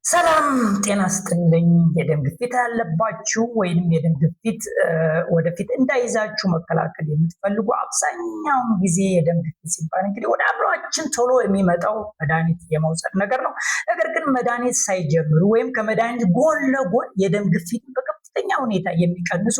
ሰላም ጤና ስጥልኝ። የደም ግፊት ያለባችሁ ወይንም የደም ግፊት ወደፊት እንዳይዛችሁ መከላከል የምትፈልጉ አብዛኛውን ጊዜ የደም ግፊት ሲባል እንግዲህ ወደ አእምሯችን ቶሎ የሚመጣው መድኃኒት የመውሰድ ነገር ነው። ነገር ግን መድኃኒት ሳይጀምሩ ወይም ከመድኃኒት ጎን ለጎን የደም ግፊት በከፍተኛ ሁኔታ የሚቀንሱ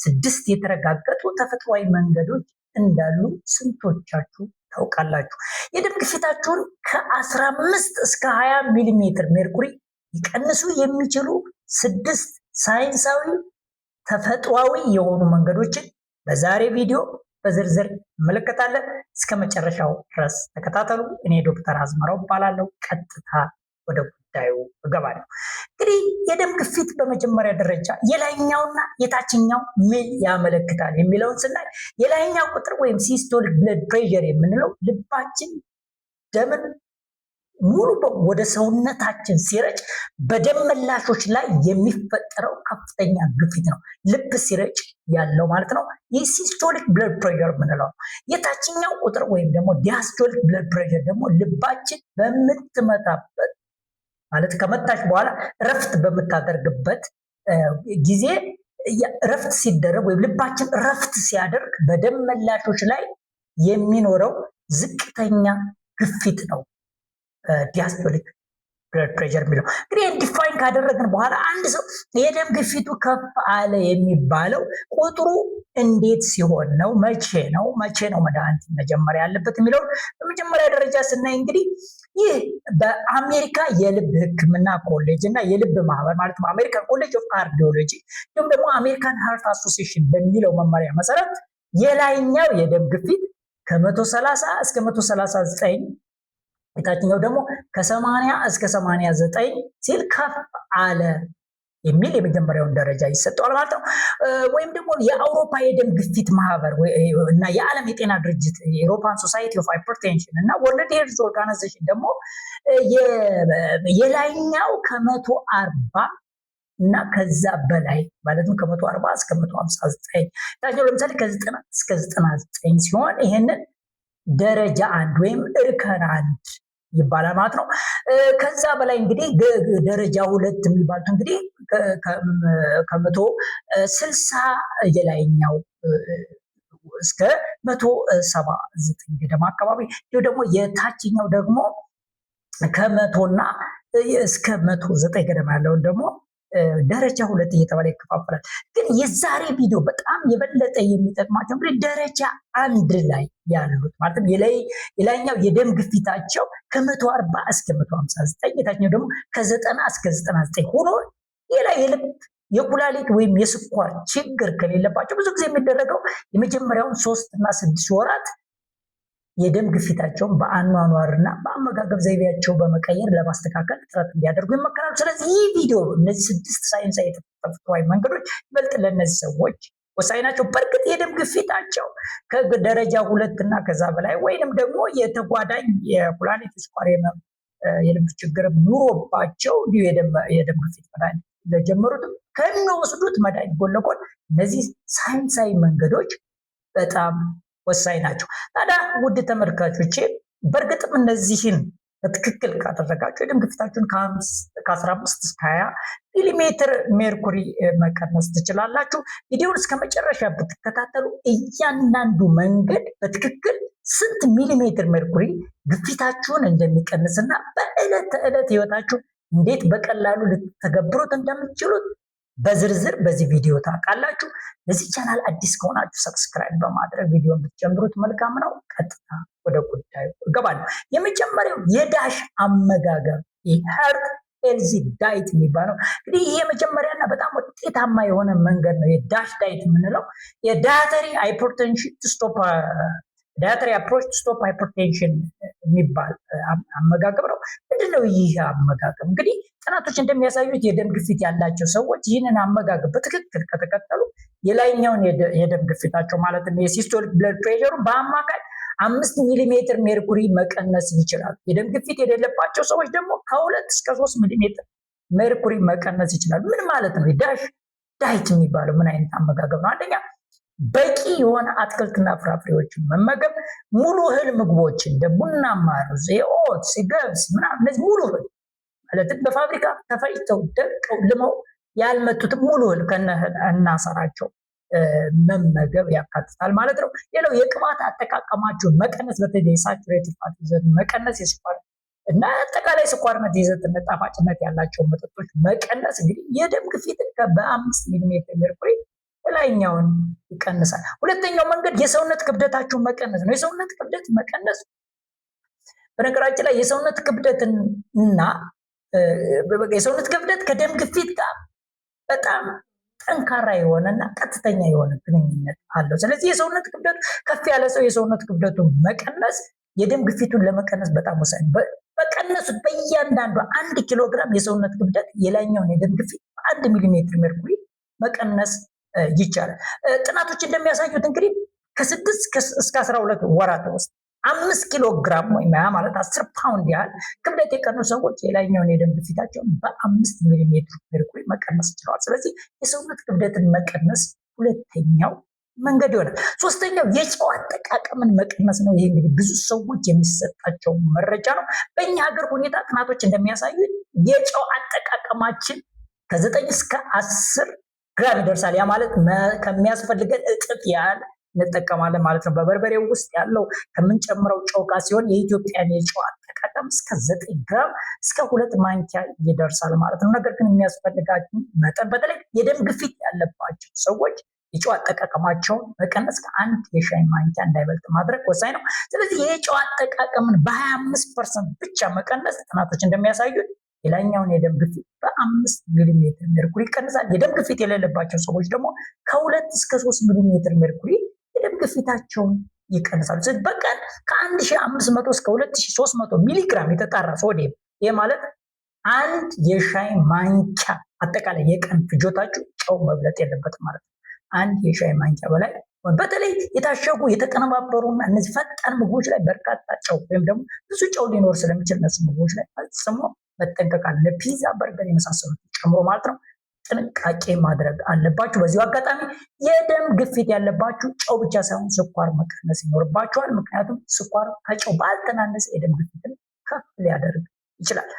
6 የተረጋገጡ ተፈጥሯዊ መንገዶች እንዳሉ ስንቶቻችሁ ታውቃላችሁ? የደም ግፊታችሁን ከ15 እስከ 20 ሚሊሜትር ሜርኩሪ ሊቀንሱ የሚችሉ 6 ሳይንሳዊ ተፈጥሯዊ የሆኑ መንገዶችን በዛሬ ቪዲዮ በዝርዝር እንመለከታለን። እስከ መጨረሻው ድረስ ተከታተሉ። እኔ ዶክተር አዝመራው እባላለሁ። ቀጥታ ወደ ጉዳዩ እገባለሁ። እንግዲህ የደም ግፊት በመጀመሪያ ደረጃ የላይኛውና የታችኛው ምን ያመለክታል የሚለውን ስናይ የላይኛው ቁጥር ወይም ሲስቶሊክ ብለድ ፕሬሸር የምንለው ልባችን ደምን ሙሉ ወደ ሰውነታችን ሲረጭ በደም መላሾች ላይ የሚፈጠረው ከፍተኛ ግፊት ነው። ልብ ሲረጭ ያለው ማለት ነው። ይህ ሲስቶሊክ ብለድ ፕሬሸር የምንለው ነው። የታችኛው ቁጥር ወይም ደግሞ ዲያስቶሊክ ብለድ ፕሬሸር ደግሞ ልባችን በምትመታበት ማለት ከመታች በኋላ እረፍት በምታደርግበት ጊዜ እረፍት ሲደረግ ወይም ልባችን እረፍት ሲያደርግ በደም መላሾች ላይ የሚኖረው ዝቅተኛ ግፊት ነው። ዲያስቶሊክ ብለድ ፕሬሸር የሚለው እንግዲህ ዲፋይን ካደረግን በኋላ አንድ ሰው የደም ግፊቱ ከፍ አለ የሚባለው ቁጥሩ እንዴት ሲሆን ነው? መቼ ነው መድኃኒት መጀመሪያ ያለበት የሚለውን በመጀመሪያ ደረጃ ስናይ እንግዲህ ይህ በአሜሪካ የልብ ሕክምና ኮሌጅ እና የልብ ማህበር ማለት አሜሪካን ኮሌጅ ኦፍ ካርዲዮሎጂ እንዲሁም ደግሞ አሜሪካን ሃርት አሶሲዬሽን በሚለው መመሪያ መሰረት የላይኛው የደም ግፊት ከ130 እስከ 139 የታችኛው ደግሞ ከ80 እስከ 89 ሲል ከፍ አለ የሚል የመጀመሪያውን ደረጃ ይሰጠዋል ማለት ነው። ወይም ደግሞ የአውሮፓ የደም ግፊት ማህበር እና የዓለም የጤና ድርጅት የዩሮፒያን ሶሳይቲ ኦፍ ሃይፐርቴንሽን እና ወርልድ ሄልዝ ኦርጋናይዜሽን ደግሞ የላይኛው ከ140 እና ከዛ በላይ ማለትም ከ140 እስከ 159 ታዲያ ለምሳሌ ከ90 እስከ 99 ሲሆን ይሄንን ደረጃ 1 ወይም እርከን 1 ይባላል ማለት ነው። ከዛ በላይ እንግዲህ ደረጃ 2 የሚባሉት እንግዲህ ከ160 የላይኛው እስከ 179 ገደማ አካባቢ ይሄው ደግሞ የታችኛው ደግሞ ከ100 እና እስከ 109 ገደማ ያለውን ደግሞ ደረጃ 2 እየተባለ ይከፋፈላል። ግን የዛሬ ቪዲዮ በጣም የበለጠ የሚጠቅማቸው እንግዲህ ደረጃ 1 ላይ ያሉት ማለትም የላይኛው የደም ግፊታቸው ከ140 እስከ 159 የታችኛው ደግሞ ከ90 እስከ 99 ሆኖ የልብ የኩላሊት ወይም የስኳር ችግር ከሌለባቸው ብዙ ጊዜ የሚደረገው የመጀመሪያውን 3 እና 6 ወራት የደም ግፊታቸውን በአኗኗርና በአመጋገብ ዘይቤያቸው በመቀየር ለማስተካከል ጥረት እንዲያደርጉ ይመከራሉ። ስለዚህ ይህ ቪዲዮ እነዚህ 6 ሳይንሳዊ ተፈጥሯዊ መንገዶች ይበልጥ ለእነዚህ ሰዎች ወሳኝ ናቸው። በእርግጥ የደም ግፊታቸው ከደረጃ 2 እና ከዛ በላይ ወይንም ደግሞ የተጓዳኝ የኩላሊት ስኳር የልብ ችግር ኑሮባቸው እንዲሁ የደም ግፊት መድኃኒት ለጀመሩት ከሚወስዱት መድኃኒት ጎን ለጎን እነዚህ ሳይንሳዊ መንገዶች በጣም ወሳኝ ናቸው። ታዲያ ውድ ተመልካቾቼ በእርግጥም እነዚህን በትክክል ካደረጋችሁ የደም ግፊታችሁን ከ15 እስከ 20 ሚሊሜትር ሜርኩሪ መቀነስ ትችላላችሁ። ቪዲዮውን እስከ መጨረሻ ብትከታተሉ እያንዳንዱ መንገድ በትክክል ስንት ሚሊሜትር ሜርኩሪ ግፊታችሁን እንደሚቀንስና በዕለት ተዕለት ህይወታችሁ እንዴት በቀላሉ ልትተገብሩት እንደምትችሉት በዝርዝር በዚህ ቪዲዮ ታውቃላችሁ። ለዚህ ቻናል አዲስ ከሆናችሁ ሰብስክራይብ በማድረግ ቪዲዮን ብትጀምሩት መልካም ነው። ቀጥታ ወደ ጉዳዩ እገባለሁ። የመጀመሪያው የዳሽ አመጋገብ የሄርት ሄልዚ ዳይት የሚባለው እንግዲህ ይሄ የመጀመሪያና በጣም ውጤታማ የሆነ መንገድ ነው። የዳሽ ዳይት የምንለው የዳያተሪ ሃይፐርቴንሽን ስቶፕ ዳያተሪ አፕሮች ስቶፕ ሃይፐርቴንሽን የሚባል አመጋገብ ነው። ምንድነው ይህ አመጋገብ? እንግዲህ ጥናቶች እንደሚያሳዩት የደም ግፊት ያላቸው ሰዎች ይህንን አመጋገብ በትክክል ከተከተሉ የላይኛውን የደም ግፊታቸው ማለትም የሲስቶሊክ ብለድ ፕሬሸሩ በአማካይ 5 ሚሊሜትር ሜርኩሪ መቀነስ ይችላሉ። የደም ግፊት የሌለባቸው ሰዎች ደግሞ ከ2 እስከ 3 ሚሊሜትር ሜርኩሪ መቀነስ ይችላሉ። ምን ማለት ነው? ዳሽ ዳይት የሚባለው ምን አይነት አመጋገብ ነው? አንደኛ በቂ የሆነ አትክልትና ፍራፍሬዎችን መመገብ፣ ሙሉ እህል ምግቦችን እንደ ቡናማ ሩዝ፣ ኦትስ፣ ገብስ ምናምን እነዚህ ሙሉ እህል ማለትም በፋብሪካ ተፈጭተው ደቀው ልመው ያልመቱትም ሙሉ እህል ከነ እናሰራቸው መመገብ ያካትታል ማለት ነው። ሌላው የቅባት አጠቃቀማችሁን መቀነስ፣ በተለይ ሳቹሬትድ ፋት ይዘት መቀነስ፣ የስኳር እና አጠቃላይ ስኳርነት ይዘትና ጣፋጭነት ያላቸው መጠጦች መቀነስ እንግዲህ የደም ግፊትን በ5 ሚሊሜትር ሜርኩሪ ላይኛውን ይቀንሳል። ሁለተኛው መንገድ የሰውነት ክብደታችሁን መቀነስ ነው። የሰውነት ክብደት መቀነስ በነገራችን ላይ የሰውነት ክብደትና የሰውነት ክብደት ከደም ግፊት ጋር በጣም ጠንካራ የሆነና ቀጥተኛ የሆነ ግንኙነት አለው። ስለዚህ የሰውነት ክብደቱ ከፍ ያለ ሰው የሰውነት ክብደቱን መቀነስ የደም ግፊቱን ለመቀነስ በጣም ወሳኝ። በቀነሱት በእያንዳንዱ 1 ኪሎ ግራም የሰውነት ክብደት የላይኛውን የደም ግፊት በ1 ሚሊሜትር ሜርኩሪ መቀነስ ይቻላል። ጥናቶች እንደሚያሳዩት እንግዲህ ከ6 እስከ 12 ወራት ውስጥ 5 ኪሎ ግራም ወይም ማለት 10 ፓውንድ ያህል ክብደት የቀነሱ ሰዎች የላይኛውን የደም ግፊታቸውን በ5 ሚሊሜትር ሜርኩሪ መቀነስ ችለዋል። ስለዚህ የሰውነት ክብደትን መቀነስ ሁለተኛው መንገድ ይሆናል። ሶስተኛው የጨው አጠቃቀምን መቀነስ ነው። ይሄ እንግዲህ ብዙ ሰዎች የሚሰጣቸው መረጃ ነው። በእኛ ሀገር ሁኔታ ጥናቶች እንደሚያሳዩት የጨው አጠቃቀማችን ከ9 እስከ 10 ግራም ይደርሳል። ያ ማለት ከሚያስፈልገን እጥፍ ያህል እንጠቀማለን ማለት ነው። በበርበሬ ውስጥ ያለው ከምንጨምረው ጨው ጋር ሲሆን የኢትዮጵያን የጨው አጠቃቀም እስከ 9 ግራም እስከ 2 ማንኪያ ይደርሳል ማለት ነው። ነገር ግን የሚያስፈልጋቸው መጠን በተለይ የደም ግፊት ያለባቸው ሰዎች የጨው አጠቃቀማቸውን መቀነስ ከ1 የሻይ ማንኪያ እንዳይበልጥ ማድረግ ወሳኝ ነው። ስለዚህ የጨው አጠቃቀምን በ25% ብቻ መቀነስ ጥናቶች እንደሚያሳዩት የላይኛውን የደም ግፊት በ5 ሚሊሜትር ሜርኩሪ ይቀንሳል። የደም ግፊት የሌለባቸው ሰዎች ደግሞ ከ2 እስከ 3 ሚሊሜትር ሜርኩሪ የደም ግፊታቸውን ይቀንሳሉ። ስለዚህ በቀን ከ1500 እስከ 2300 ሚሊግራም የተጣራ ሶዲየም፣ ይህ ማለት 1 የሻይ ማንኪያ አጠቃላይ የቀን ፍጆታችሁ ጨው መብለጥ የለበትም ማለት ነው። 1 የሻይ ማንኪያ በላይ በተለይ የታሸጉ የተቀነባበሩና እነዚህ ፈጣን ምግቦች ላይ በርካታ ጨው ወይም ደግሞ ብዙ ጨው ሊኖር ስለሚችል እነሱ ምግቦች ላይ ፈጽሞ መጠንቀቅ አለ። ፒዛ፣ በርገር የመሳሰሉት ጨምሮ ማለት ነው ጥንቃቄ ማድረግ አለባችሁ። በዚሁ አጋጣሚ የደም ግፊት ያለባችሁ ጨው ብቻ ሳይሆን ስኳር መቀነስ ይኖርባችኋል። ምክንያቱም ስኳር ከጨው ባልተናነሰ የደም ግፊትን ከፍ ሊያደርግ ይችላል።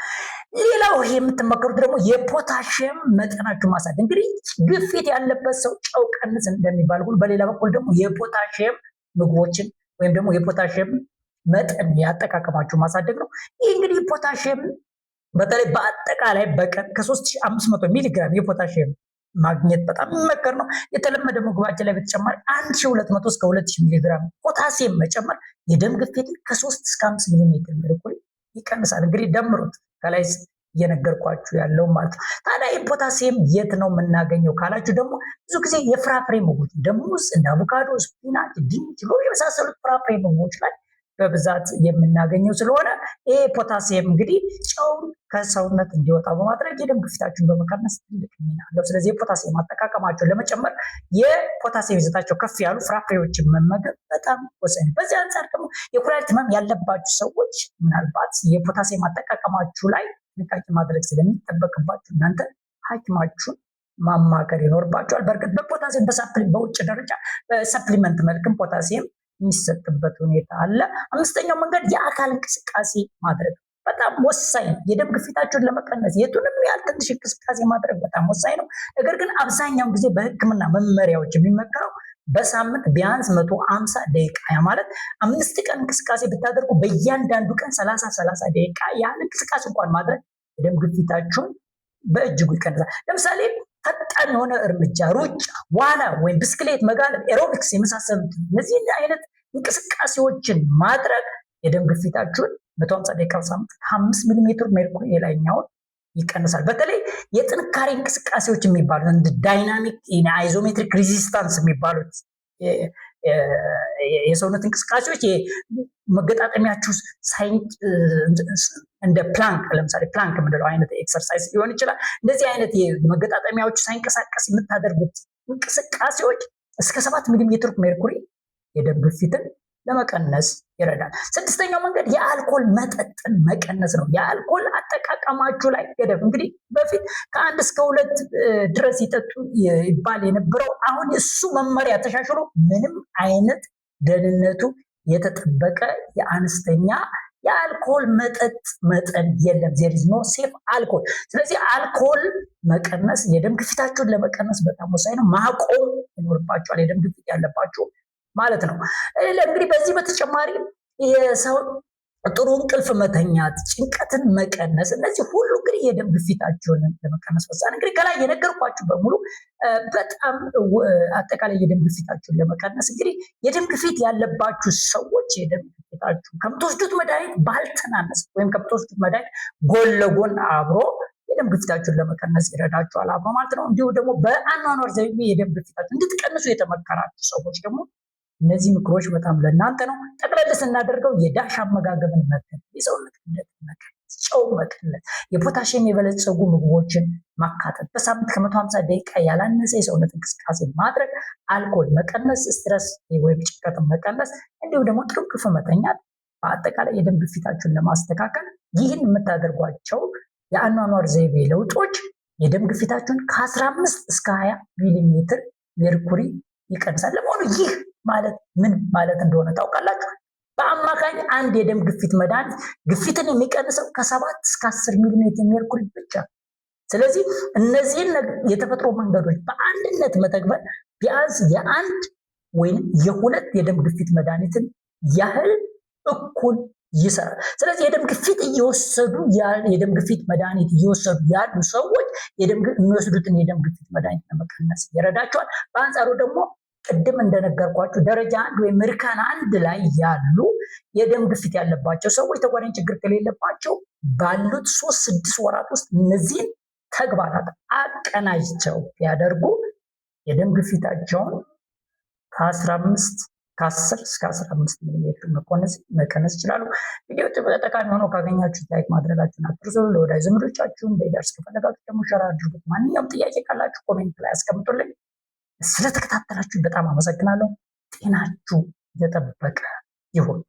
ሌላው የምትመከሩት ደግሞ የፖታሽየም መጠናችሁ ማሳደግ። እንግዲህ ግፊት ያለበት ሰው ጨው ቀንስ እንደሚባል ሁሉ በሌላ በኩል ደግሞ የፖታሽየም ምግቦችን ወይም ደግሞ የፖታሽየም መጠን ያጠቃቀማችሁ ማሳደግ ነው። ይህ እንግዲህ ፖታሽየም በተለይ በአጠቃላይ በቀን ከ3500 ሚሊግራም የፖታሽየም ማግኘት በጣም የሚመከር ነው። የተለመደ ምግባችን ላይ በተጨማሪ 1200 እስከ 2000 ሚሊግራም ፖታሲየም መጨመር የደም ግፊትን ከ3 እስከ 5 ሚሊሜትር ሜርኩሪ ይቀንሳል። እንግዲህ ደምሩት ከላይ እየነገርኳችሁ ያለው ማለት ነው። ታዲያ ፖታሲየም የት ነው የምናገኘው ካላችሁ ደግሞ ብዙ ጊዜ የፍራፍሬ ምግቦች እንደ ሙዝ፣ እንደ አቮካዶ፣ ስፒናች፣ ድንች የመሳሰሉት ፍራፍሬ ምግቦች ላይ በብዛት የምናገኘው ስለሆነ ይሄ ፖታሲየም እንግዲህ ጨውን ከሰውነት እንዲወጣ በማድረግ የደም ግፊታችሁን በመቀነስ ትልቅ ሚና አለው። ስለዚህ የፖታሲየም አጠቃቀማቸውን ለመጨመር የፖታሲየም ይዘታቸው ከፍ ያሉ ፍራፍሬዎችን መመገብ በጣም ወሳኝ ነው። በዚህ አንጻር ደግሞ የኩላሊት ህመም ያለባችሁ ሰዎች ምናልባት የፖታሲየም አጠቃቀማችሁ ላይ ጥንቃቄ ማድረግ ስለሚጠበቅባችሁ እናንተ ሐኪማችሁን ማማከር ይኖርባችኋል። በእርግጥ በፖታሲየም በውጭ ደረጃ በሰፕሊመንት መልክም ፖታሲየም የሚሰጥበት ሁኔታ አለ። አምስተኛው መንገድ የአካል እንቅስቃሴ ማድረግ በጣም ወሳኝ ነው። የደም ግፊታችሁን ለመቀነስ የቱንም ያህል ትንሽ እንቅስቃሴ ማድረግ በጣም ወሳኝ ነው። ነገር ግን አብዛኛውን ጊዜ በሕክምና መመሪያዎች የሚመከረው በሳምንት ቢያንስ 150 ደቂቃ ያ ማለት 5 ቀን እንቅስቃሴ ብታደርጉ በእያንዳንዱ ቀን 30 ደቂቃ ያህል እንቅስቃሴ እንኳን ማድረግ የደም ግፊታችሁን በእጅጉ ይቀንሳል። ለምሳሌ ፈጣን የሆነ እርምጃ፣ ሩጫ፣ ዋና ወይም ብስክሌት መጋለብ፣ ኤሮቢክስ የመሳሰሉት እነዚህ አይነት እንቅስቃሴዎችን ማድረግ የደም ግፊታችሁን 150 ደቂቃ በሳምንት ከ5 ሚሊሜትር ሜርኩሪ የላይኛውን ይቀንሳል። በተለይ የጥንካሬ እንቅስቃሴዎች የሚባሉት እንደ ዳይናሚክ አይዞሜትሪክ ሬዚስታንስ የሚባሉት የሰውነት እንቅስቃሴዎች መገጣጠሚያችሁ እንደ ፕላንክ ለምሳሌ ፕላንክ የምንለው አይነት ኤክሰርሳይዝ ሊሆን ይችላል። እንደዚህ አይነት መገጣጠሚያዎቹ ሳይንቀሳቀስ የምታደርጉት እንቅስቃሴዎች እስከ 7 ሚሊሜትር ሜርኩሪ የደም ግፊትን ለመቀነስ ይረዳል። ስድስተኛው መንገድ የአልኮል መጠጥን መቀነስ ነው። የአልኮል አጠቃቀማችሁ ላይ ገደብ እንግዲህ በፊት ከ1 እስከ 2 ድረስ ይጠጡ ይባል የነበረው አሁን እሱ መመሪያ ተሻሽሎ ምንም አይነት ደህንነቱ የተጠበቀ የአነስተኛ የአልኮል መጠጥ መጠን የለም። ዜር ኢዝ ኖ ሴፍ አልኮል። ስለዚህ አልኮል መቀነስ የደም ግፊታችሁን ለመቀነስ በጣም ወሳኝ ነው። ማቆም ይኖርባችኋል የደም ግፊት ያለባችሁ ማለት ነው። እንግዲህ በዚህ በተጨማሪ የሰው ጥሩ እንቅልፍ መተኛት፣ ጭንቀትን መቀነስ፣ እነዚህ ሁሉ እንግዲህ የደም ግፊታችሁን ለመቀነስ ወሳኝ። እንግዲህ ከላይ የነገርኳችሁ በሙሉ በጣም አጠቃላይ የደም ግፊታችሁን ለመቀነስ እንግዲህ የደም ግፊት ያለባችሁ ሰዎች የደም ግፊታችሁ ከምትወስዱት መድኃኒት ባልተናነሰ ወይም ከምትወስዱት መድኃኒት ጎን ለጎን አብሮ የደም ግፊታችሁን ለመቀነስ ይረዳችኋል አብሮ ማለት ነው። እንዲሁም ደግሞ በአኗኗር ዘይቤ የደም ግፊታችሁን እንድትቀንሱ የተመከራችሁ ሰዎች ደግሞ እነዚህ ምክሮች በጣም ለእናንተ ነው። ጠቅለል ስናደርገው የዳሽ አመጋገብን መከተል፣ የሰውነት ክብደት መቀነስ፣ ጨው መቀነስ፣ የፖታሽየም የበለጸጉ ምግቦችን ማካተት፣ በሳምንት ከ150 ደቂቃ ያላነሰ የሰውነት እንቅስቃሴ ማድረግ፣ አልኮል መቀነስ፣ ስትረስ ወይም ጭንቀትን መቀነስ፣ እንዲሁም ደግሞ ጥሩ እንቅልፍ መተኛት በአጠቃላይ የደም ግፊታችሁን ለማስተካከል ይህን የምታደርጓቸው የአኗኗር ዘይቤ ለውጦች የደም ግፊታችሁን ከ15 እስከ 20 ሚሊሜትር ሜርኩሪ ይቀንሳል። ለመሆኑ ይህ ማለት ምን ማለት እንደሆነ ታውቃላችሁ? በአማካኝ አንድ የደም ግፊት መድኃኒት ግፊትን የሚቀንሰው ከ7 እስከ 10 ሚሊሜትር ሜርኩሪ ብቻ። ስለዚህ እነዚህን የተፈጥሮ መንገዶች በአንድነት መተግበር ቢያንስ የአንድ ወይም የሁለት የደም ግፊት መድኃኒትን ያህል እኩል ይሰራል። ስለዚህ የደም ግፊት የደም ግፊት መድኃኒት እየወሰዱ ያሉ ሰዎች የሚወስዱትን የደም ግፊት መድኃኒት ለመቀነስ ይረዳቸዋል። በአንጻሩ ደግሞ ቅድም እንደነገርኳችሁ ደረጃ 1 ወይም እርከን 1 ላይ ያሉ የደም ግፊት ያለባቸው ሰዎች ተጓዳኝ ችግር ከሌለባቸው ባሉት 3-6 ወራት ውስጥ እነዚህን ተግባራት አቀናጅተው ቢያደርጉ የደም ግፊታቸውን ከ10 እስከ 15 ሚሊሜትር መቀነስ ይችላሉ። ቪዲዮ ጠቃሚ ሆኖ ካገኛችሁ ላይክ ማድረጋችሁን አትርሱ። ለወዳጅ ዘመዶቻችሁ እንዳይደርስ ከፈለጋችሁ ደግሞ ሸር አድርጉት። ማንኛውም ጥያቄ ካላችሁ ኮሜንት ላይ አስቀምጡልኝ። ስለተከታተላችሁ በጣም አመሰግናለሁ። ጤናችሁ የተጠበቀ ይሁን።